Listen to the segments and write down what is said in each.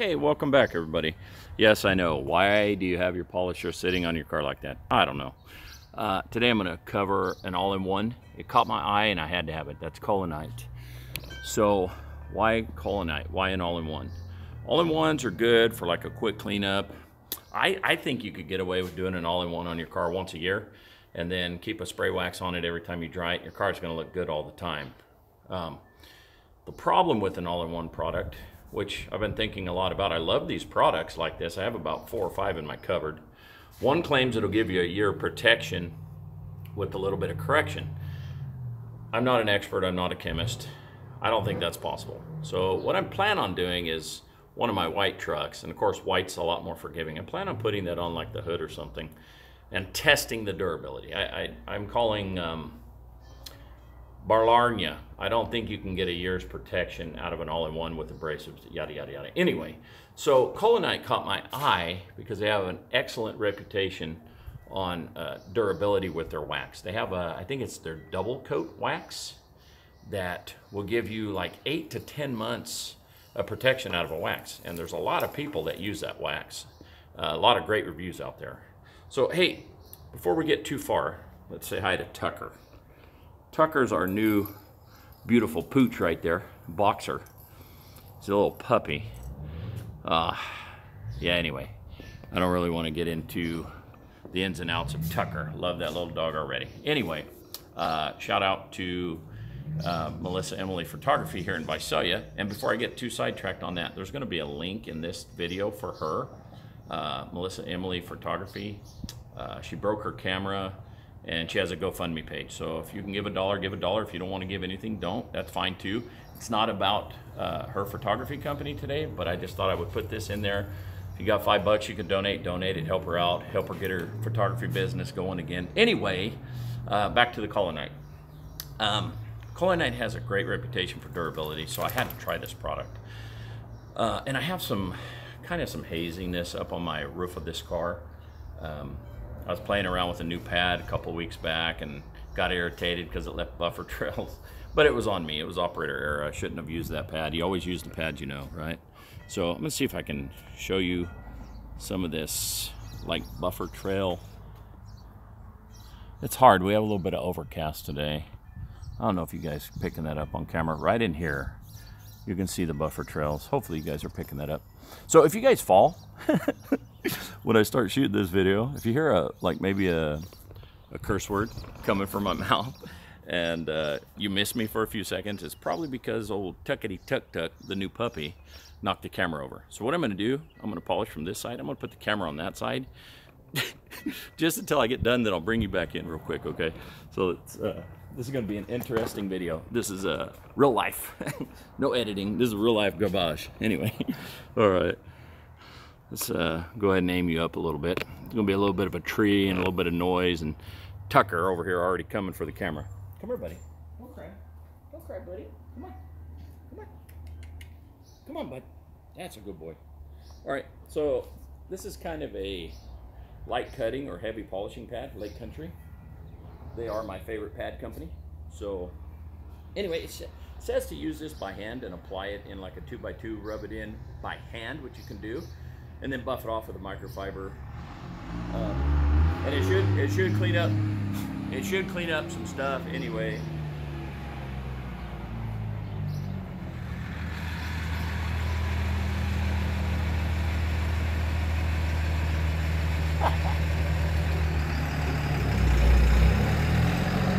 Hey, welcome back everybody. Yes, I know. Why do you have your polisher sitting on your car like that? I don't know. Today I'm going to cover an all-in-one. It caught my eye and I had to have it. That's Collinite. So why Collinite? Why an all-in-one? All-in-ones are good for like a quick cleanup. I think you could get away with doing an all-in-one on your car once a year and then keep a spray wax on it every time you dry it. Your car's going to look good all the time. The problem with an all-in-one product, which I've been thinking a lot about, I love these products like this. I have about 4 or 5 in my cupboard. One claims it'll give you a year of protection with a little bit of correction. I'm not an expert, I'm not a chemist. I don't think that's possible. So what I plan on doing is one of my white trucks, and of course white's a lot more forgiving. I plan on putting that on like the hood or something and testing the durability. I'm calling Bauer Long. I don't think you can get a year's protection out of an all-in-one with abrasives, yada, yada, yada. Anyway, so Collinite caught my eye because they have an excellent reputation on durability with their wax. They have I think it's their double coat wax that will give you like 8 to 10 months of protection out of a wax. And there's a lot of people that use that wax. A lot of great reviews out there. So, hey, before we get too far, let's say hi to Tucker. Tucker's our new beautiful pooch right there, boxer. He's a little puppy. Yeah, anyway, I don't really want to get into the ins and outs of Tucker. Love that little dog already. Anyway, shout out to Melissa Emily Photography here in Visalia. And before I get too sidetracked on that, there's going to be a link in this video for her, Melissa Emily Photography. She broke her camera and she has a GoFundMe page. So if you can give $1, give $1. If you don't want to give anything, don't. That's fine too. It's not about her photography company today, but I just thought I would put this in there. If you got $5, you can donate it, help her out, help her get her photography business going again. Anyway, back to the Collinite. Collinite has a great reputation for durability, so I had to try this product. And I have some haziness up on my roof of this car. I was playing around with a new pad a couple weeks back and got irritated because it left buffer trails. But it was on me. It was operator error. I shouldn't have used that pad. You always use the pad, you know, right? So I'm going to see if I can show you some of this like buffer trail. It's hard. We have a little bit of overcast today. I don't know if you guys are picking that up on camera. Right in here, you can see the buffer trails. Hopefully you guys are picking that up. So if you guys fall, when I start shooting this video, if you hear maybe a curse word coming from my mouth and you miss me for a few seconds, it's probably because old Tuckity Tuck Tuck, the new puppy, knocked the camera over. So what I'm going to do, I'm going to polish from this side. I'm going to put the camera on that side just until I get done, then I'll bring you back in real quick, okay? So it's, this is going to be an interesting video. This is real life. No editing. This is real life garbage. Anyway, all right. Let's go ahead and aim you up a little bit. It's going to be a little bit of a tree and a little bit of noise, and Tucker over here already coming for the camera. Come here, buddy. Don't cry. Don't cry, buddy. Come on. Come on. Come on, bud. That's a good boy. All right, so this is kind of a light cutting or heavy polishing pad, Lake Country. They are my favorite pad company. So anyway, it says to use this by hand and apply it in like a 2x2, rub it in by hand, which you can do, and then buff it off with a microfiber. And it should clean up. It should clean up some stuff anyway.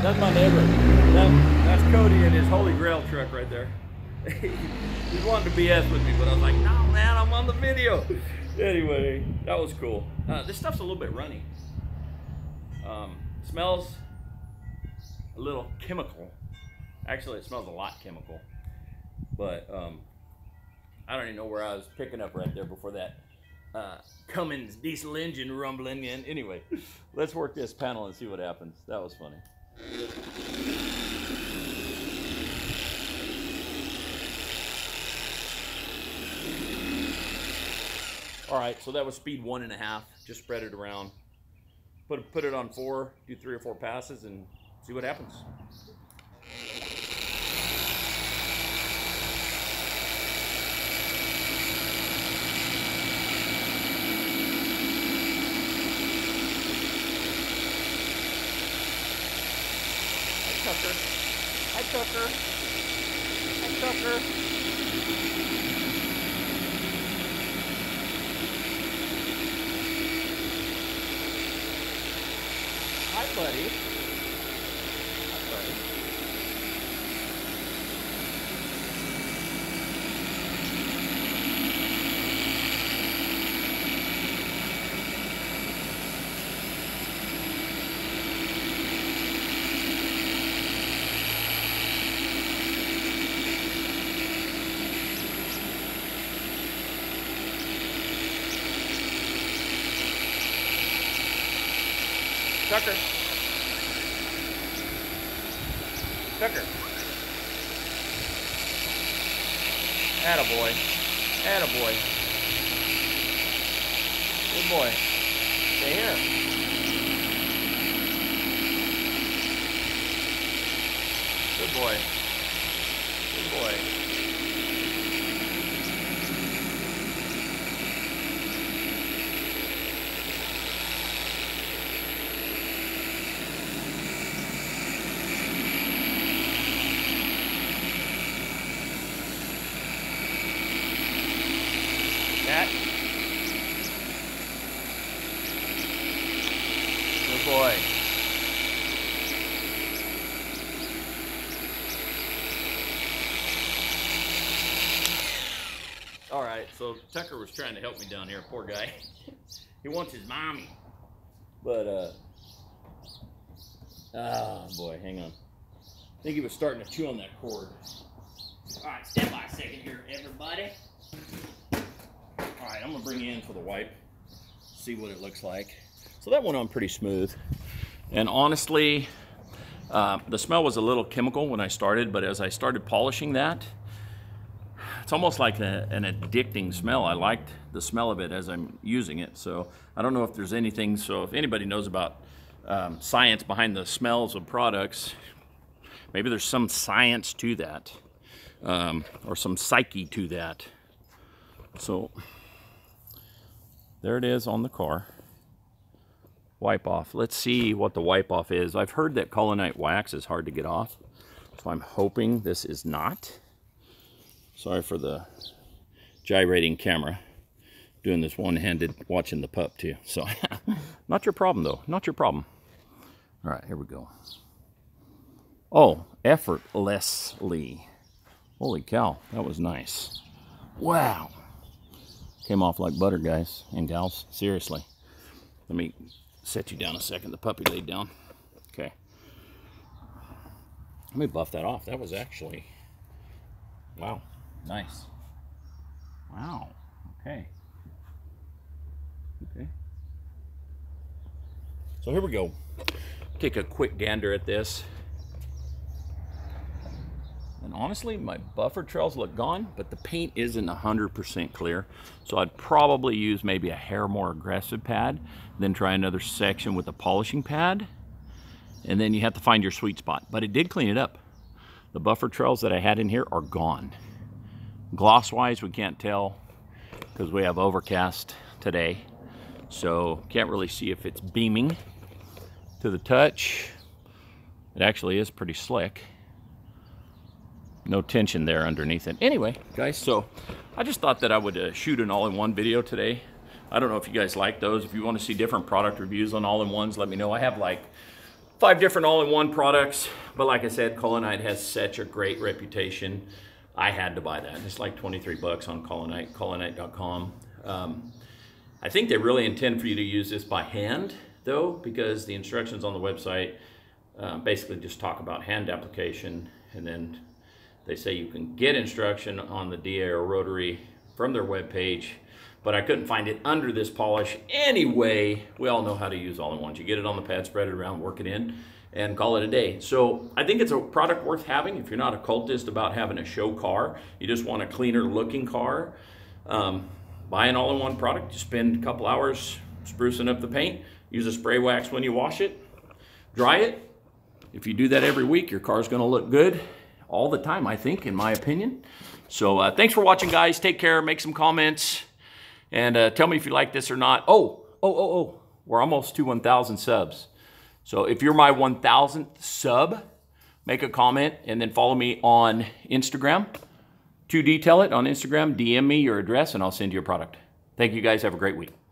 That's my neighbor. That's Cody and his Holy Grail truck right there. He wanted to BS with me, but I was like, no, man, I'm on the video. Anyway, that was cool. This stuff's a little bit runny. Smells a little chemical. Actually, it smells a lot chemical. But I don't even know where I was picking up right there before that Cummins diesel engine rumbling in. Anyway, let's work this panel and see what happens. That was funny. All right, so that was speed 1.5. Just spread it around. Put it on 4, do 3 or 4 passes and see what happens. Tucker. Hi, Tucker. Hi, Tucker. Hi, buddy. Hi, buddy. Tucker. Tucker. Attaboy. Attaboy. Good boy. Stay here. Good boy. Good boy. Cat. Good boy. All right, so Tucker was trying to help me down here, poor guy. He wants his mommy. But, oh boy, hang on. I think he was starting to chew on that cord. All right, stand by a second here, everybody. All right, I'm gonna bring you in for the wipe, see what it looks like. So that went on pretty smooth. And honestly, the smell was a little chemical when I started, but as I started polishing that, it's almost like an addicting smell. I liked the smell of it as I'm using it. So I don't know if there's anything, so if anybody knows about science behind the smells of products, maybe there's some science to that, or some psyche to that. So there it is on the car. Wipe off. Let's see what the wipe off is. I've heard that Collinite wax is hard to get off, so I'm hoping this is not. Sorry for the gyrating camera. Doing this one-handed, watching the pup too. So, not your problem though. Not your problem. All right, here we go. Oh, effortlessly. Holy cow, that was nice. Wow. Came off like butter, guys and gals. Seriously. Let me set you down a second. The puppy laid down. Okay. Let me buff that off. That was actually, wow, nice. Wow. Okay. Okay. So here we go. Take a quick gander at this. And honestly, my buffer trails look gone, but the paint isn't 100% clear. So I'd probably use maybe a hair more aggressive pad, then try another section with a polishing pad. And then you have to find your sweet spot. But it did clean it up. The buffer trails that I had in here are gone. Gloss-wise, we can't tell because we have overcast today. So can't really see if it's beaming to the touch. It actually is pretty slick. No tension there underneath it. Anyway, guys, so I just thought that I would shoot an all-in-one video today. I don't know if you guys like those. If you want to see different product reviews on all-in-ones, let me know. I have like 5 different all-in-one products, but like I said, Collinite has such a great reputation. I had to buy that. It's like 23 bucks on Collinite, collinite.com. I think they really intend for you to use this by hand, though, because the instructions on the website basically just talk about hand application, and then they say you can get instruction on the DA or rotary from their webpage, but I couldn't find it under this polish. Anyway, we all know how to use all-in-ones. You get it on the pad, spread it around, work it in, and call it a day. So I think it's a product worth having if you're not a cultist about having a show car. You just want a cleaner looking car. Buy an all-in-one product. You spend a couple hours sprucing up the paint. Use a spray wax when you wash it. Dry it. If you do that every week, your car's gonna look good all the time, I think, in my opinion. So thanks for watching, guys. Take care. Make some comments. And tell me if you like this or not. Oh, we're almost to 1,000 subs. So if you're my 1,000th sub, make a comment, and then follow me on Instagram. To detail it on Instagram, DM me your address, and I'll send you a product. Thank you guys. Have a great week.